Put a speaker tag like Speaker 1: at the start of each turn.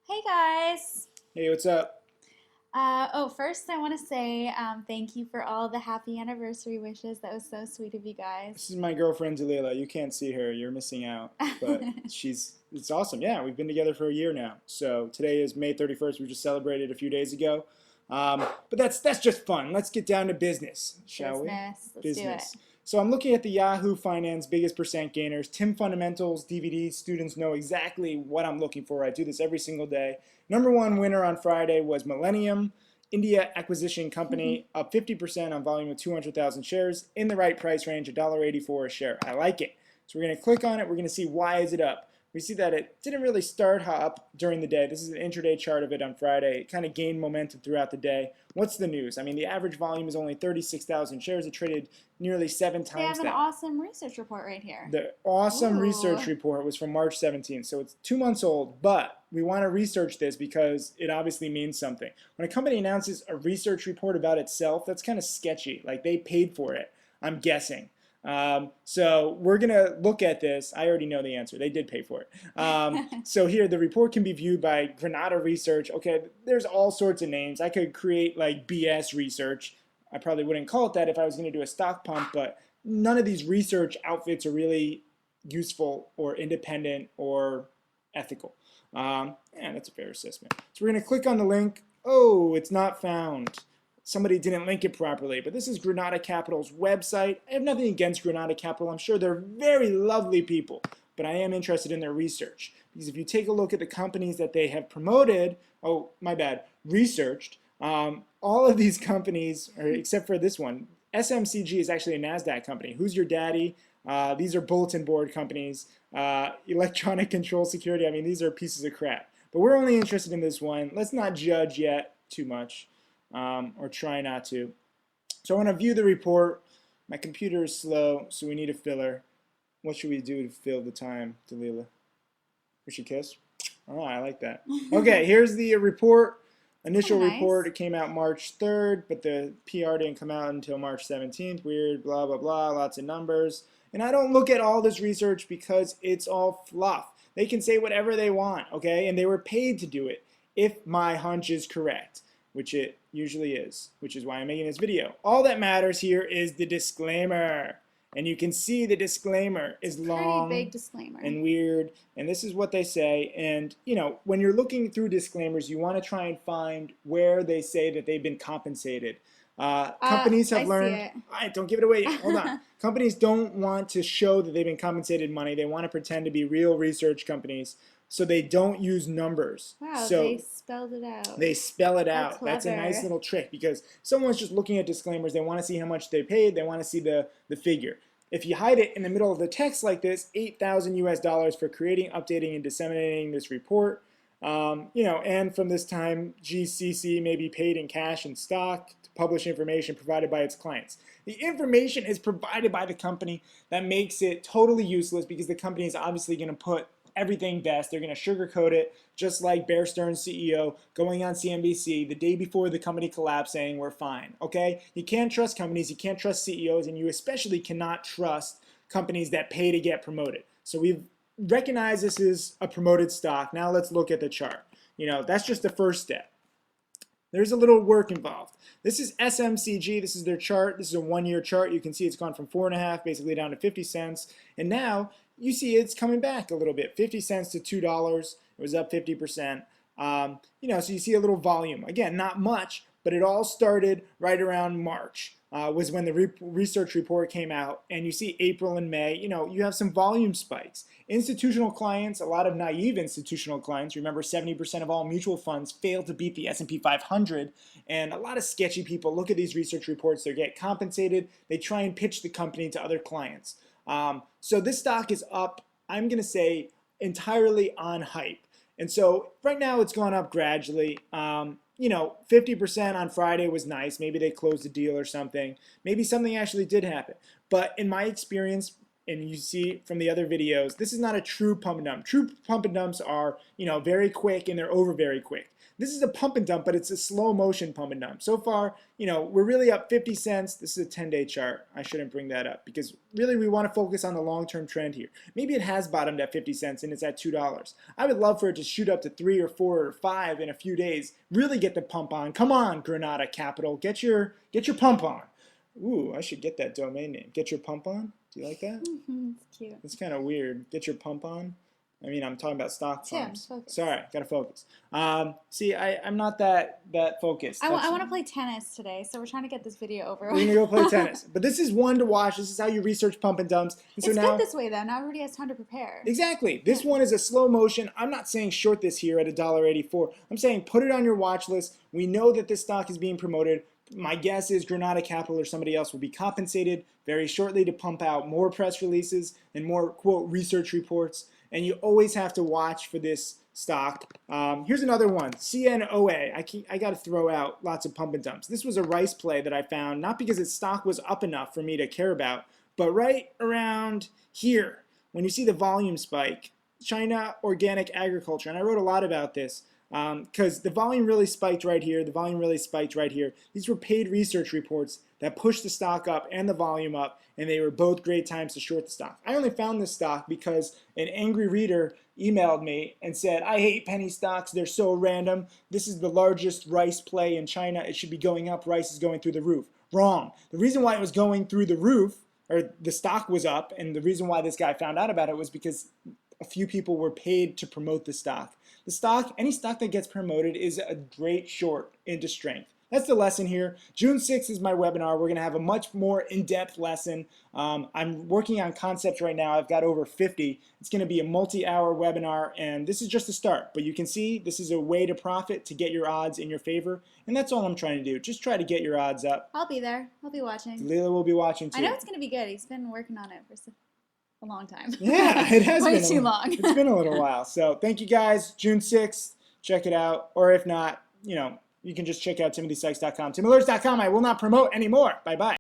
Speaker 1: Hey guys!
Speaker 2: Hey, what's up?
Speaker 1: First I want to say thank you for all the happy anniversary wishes. That was so sweet of you
Speaker 2: This
Speaker 1: guys.
Speaker 2: is my girlfriend Dalila. You can't see her, you're missing out. But it's awesome. Yeah, we've been together for a year now. So today is May 31st. We just celebrated a few days ago. But that's just fun. Let's get down to business, shall we?
Speaker 1: Business. Let's do it.
Speaker 2: Business. So I'm looking at the Yahoo Finance biggest percent gainers, Tim Fundamentals DVD. Students know exactly what I'm looking for. I do this every single day. Number one winner on Friday was Millennium. India Acquisition Company up 50% on volume of 200,000 shares in the right price range, $1.84 a share. I like it. So we're going to click on it. We're going to see why is it up. We see that it didn't really start up during the day. This is an intraday chart of it on Friday. It kind of gained momentum throughout the day. What's the news? I mean, the average volume is only 36,000 shares. It traded nearly seven
Speaker 1: They have
Speaker 2: times
Speaker 1: an
Speaker 2: that.
Speaker 1: awesome research report right here.
Speaker 2: The awesome
Speaker 1: Ooh.
Speaker 2: research report was from March 17th, so it's 2 months old, but we want to research this because it obviously means something. When a company announces a research report about itself, that's kind of sketchy. Like they paid for it, I'm guessing. So we're going to look at this. I already know the answer. They did pay for it. So here, the report can be viewed by Granada Research. Okay, there's all sorts of names. I could create like BS Research. I probably wouldn't call it that if I was going to do a stock pump, but none of these research outfits are really useful or independent or ethical. Yeah, that's a fair assessment. So we're going to click on the link. Oh, it's not found. Somebody didn't link it properly, but this is Granada Capital's website. I have nothing against Granada Capital. I'm sure they're very lovely people, but I am interested in their research. Because if you take a look at the companies that they have promoted, oh, my bad, researched, all of these companies, or except for this one, SMCG is actually a NASDAQ company. Who's Your Daddy? These are bulletin board companies. Electronic Control Security, I mean, these are pieces of crap. But we're only interested in this one. Let's not judge yet too much, or try not to. So I want to view the report. My computer is slow, so we need a filler. What should we do to fill the time, Dalila? We should kiss? Oh, I like that. Okay, here's the report.
Speaker 1: Kind of
Speaker 2: Initial report,
Speaker 1: nice.
Speaker 2: it came out March 3rd, but the PR didn't come out until March 17th. Weird, blah, blah, blah, lots of numbers. And I don't look at all this research because it's all fluff. They can say whatever they want, okay? And they were paid to do it if my hunch is correct, which it usually is, which is why I'm making this video. All that matters here is the disclaimer. And you can see the disclaimer is
Speaker 1: Pretty big
Speaker 2: long
Speaker 1: disclaimer.
Speaker 2: and weird, and this is what they say. And you know, when you're looking through disclaimers, you want to try and find where they say that they've been compensated. Companies
Speaker 1: I
Speaker 2: have
Speaker 1: see
Speaker 2: learned.
Speaker 1: it.
Speaker 2: All right, don't give it away yet. Hold on. Companies don't want to show that they've been compensated money. They want to pretend to be real research companies, so they don't use numbers.
Speaker 1: Wow, they
Speaker 2: So
Speaker 1: spelled it out.
Speaker 2: they spell it
Speaker 1: How
Speaker 2: out. That's a nice
Speaker 1: clever.
Speaker 2: little trick because someone's just looking at disclaimers. They want to see how much they paid. They want to see the figure. If you hide it in the middle of the text like this, 8,000 US dollars for creating, updating, and disseminating this report. You know, and from this time, GCC may be paid in cash and stock to publish information provided by its clients. The information is provided by the company. That makes it totally useless because the company is obviously going to put everything best. They're going to sugarcoat it, just like Bear Stearns CEO going on CNBC the day before the company collapsed saying we're fine. Okay? You can't trust companies, you can't trust CEOs, and you especially cannot trust companies that pay to get promoted. So we've recognized this is a promoted stock. Now let's look at the chart. You know, that's just the first step. There's a little work involved. This is SMCG. This is their chart. This is a 1-year chart. You can see it's gone from 4.5 basically down to 50 cents. And now you see it's coming back a little bit, 50 cents to $2. It was up 50%. You know, so you see a little volume. Again, not much, but it all started right around March. Was when the research report came out, and you see April and May, you know, you have some volume spikes. Institutional clients, a lot of naive institutional clients, remember 70% of all mutual funds fail to beat the S&P 500, and a lot of sketchy people look at these research reports, they get compensated, they try and pitch the company to other clients. So this stock is up, I'm going to say, entirely on hype. And so right now it's gone up gradually. You know, 50% on Friday was nice. Maybe they closed a deal or something. Maybe something actually did happen. But in my experience, and you see from the other videos, this is not a true pump and dump. True pump and dumps are, very quick and they're over very quick. This is a pump and dump, but it's a slow motion pump and dump. So far, we're really up 50 cents. This is a 10-day chart. I shouldn't bring that up because really we want to focus on the long-term trend here. Maybe it has bottomed at 50 cents and it's at $2. I would love for it to shoot up to 3 or 4 or 5 in a few days. Really get the pump on. Come on, Granada Capital. Get your pump on. Ooh, I should get that domain name. Get your pump on? Do you like that?
Speaker 1: It's cute.
Speaker 2: It's kind of weird. Get your pump on? I mean, I'm talking about stock pumps.
Speaker 1: Focus.
Speaker 2: Sorry, gotta focus. See, I'm not that focused.
Speaker 1: I want to play tennis today, so we're trying to get this video over
Speaker 2: We're
Speaker 1: with.
Speaker 2: gonna go play tennis. But this is one to watch. This is how you research pump and dumps. And so
Speaker 1: It's
Speaker 2: now,
Speaker 1: good this way, though. Now everybody has time to prepare.
Speaker 2: exactly. This one is a slow motion. I'm not saying short this here at $1.84. I'm saying put it on your watch list. We know that this stock is being promoted. My guess is Granada Capital or somebody else will be compensated very shortly to pump out more press releases and more, quote, research reports. And you always have to watch for this stock. Here's another one, CNOA. I got to throw out lots of pump and dumps. This was a rice play that I found, not because its stock was up enough for me to care about, but right around here, when you see the volume spike, China Organic Agriculture, and I wrote a lot about this, because the volume really spiked right here, the volume really spiked right here. These were paid research reports that pushed the stock up and the volume up, and they were both great times to short the stock. I only found this stock because an angry reader emailed me and said, I hate penny stocks, they're so random. This is the largest rice play in China, it should be going up, rice is going through the roof. Wrong. The reason why it was going through the roof, or the stock was up, and the reason why this guy found out about it was because a few people were paid to promote the stock. The stock, any stock that gets promoted is a great short into strength. That's the lesson here. June 6th is my webinar. We're going to have a much more in-depth lesson. I'm working on concepts right now. I've got over 50. It's going to be a multi-hour webinar, and this is just the start. But you can see this is a way to profit, to get your odds in your favor, and that's all I'm trying to do. Just try to get your odds up.
Speaker 1: I'll be there. I'll be watching.
Speaker 2: Leila will be watching too.
Speaker 1: I know it's going to be good. He's been working on it for a long time.
Speaker 2: Yeah, it has
Speaker 1: Way
Speaker 2: been
Speaker 1: too long.
Speaker 2: It's been a little while. So thank you guys. June 6th. Check it out. Or if not, you can just check out timothysykes.com. TimAlerts.com. I will not promote anymore. Bye-bye.